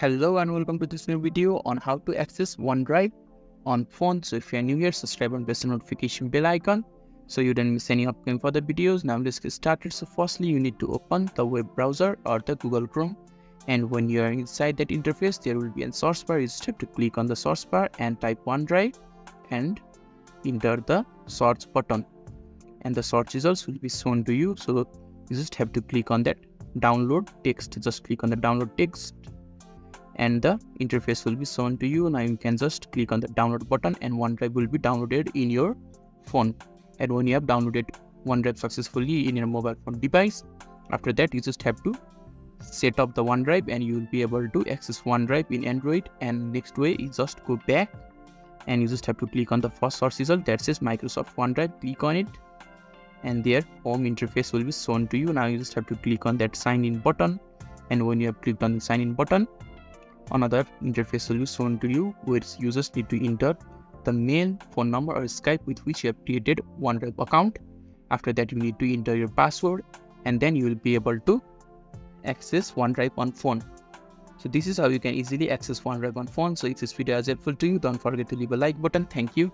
Hello and welcome to this new video on how to access OneDrive on phone. So if you are new here, subscribe and press the notification bell icon so you don't miss any upcoming further videos. Now let's get started. So firstly, you need to open the web browser or the Google Chrome, and when you are inside that interface, there will be a search bar. You just have to click on the search bar and type OneDrive and enter the search button, and the search results will be shown to you. So you just have to click on that download text. Just click on the download text and the interface will be shown to you. Now you can just click on the download button and OneDrive will be downloaded in your phone. And when you have downloaded OneDrive successfully in your mobile phone device, after that you just have to set up the OneDrive and you will be able to access OneDrive in Android. And next way is just go back and you just have to click on the first search result that says Microsoft OneDrive. Click on it and their home interface will be shown to you. Now you just have to click on that sign in button, and when you have clicked on the sign in button, another interface will be shown to you where users need to enter the mail, phone number or Skype with which you have created OneDrive account. After that you need to enter your password and then you will be able to access OneDrive on phone. So this is how you can easily access OneDrive on phone. So if this video is helpful to you, don't forget to leave a like button. Thank you.